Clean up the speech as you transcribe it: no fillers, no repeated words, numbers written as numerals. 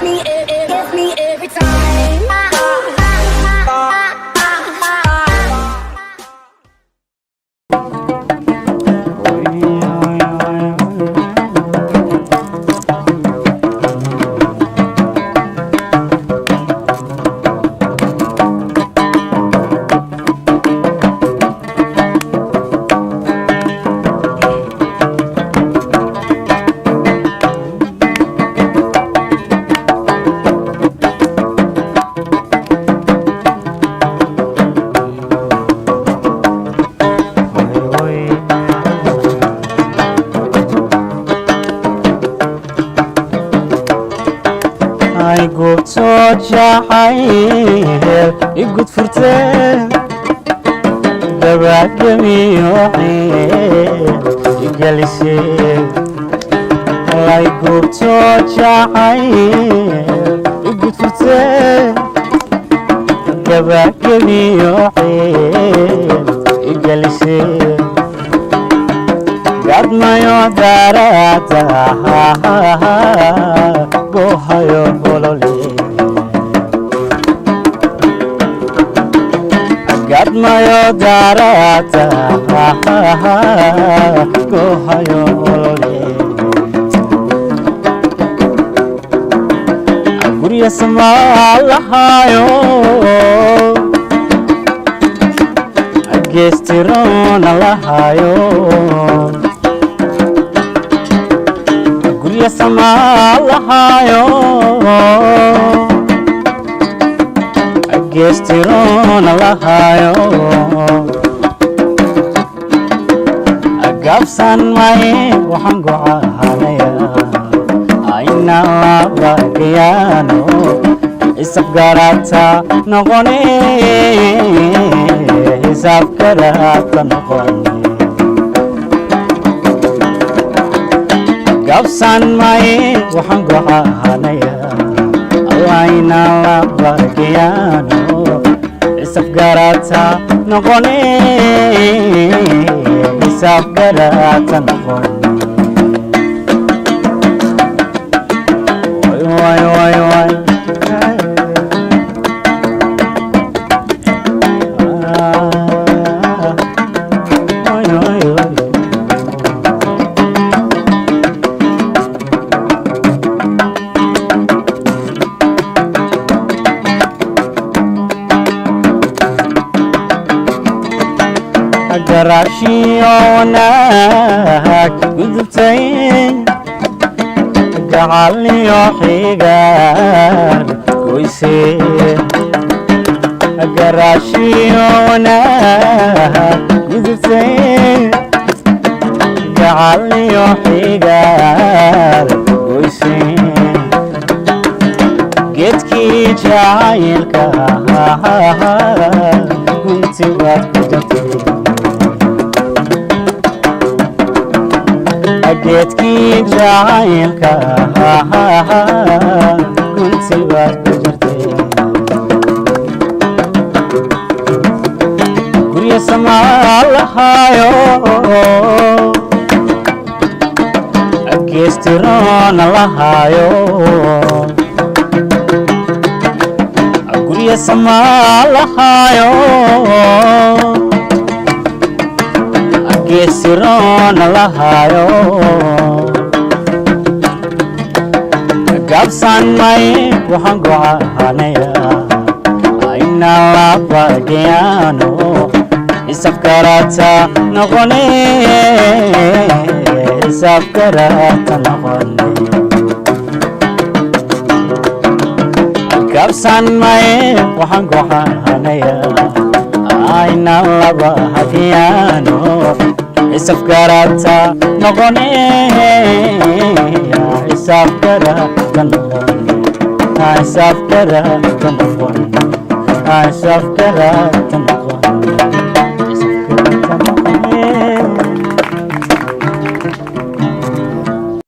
gives me every time. goobtoo jacayl igud furteen dabaagamiyo xiil igaliseen lay goobtoo jacayl igud furteen dabaagamiyo xiil igaliseen gadmayo darata gohayo bolole gadmayo darata gohayo bolole guriya samalahayo gestirona lahayo guriya samalahayo gestirona lahayo gabsan may waxaan gocaanaya ayna labagayano isafgarata noqone isafgarata noqone gabsan may waxaan gocaanaya ayna labagayano isafgarata noqone isafgarata noqone way way way garashiyoonaag gudubtayn gacaliyo xigaan goyseen garashiyoonaag gudubtayn gacaliyo xigaan goyseen geedkii jacaylka gunti baad ku jartay geedkii jacaylka gunti baad ku jirtay gurya samalahayo gestirona lahayo gurya samalahayo gestirona lahayo gabsan may waxaan gocaanaya ayna labagayano isafgarata noqone isafgarata noqone gabsan may waxaan gocaanaya ayna labagayano isafgarata noqone isafgarata noqone isafgarata noqone isafgarata noqone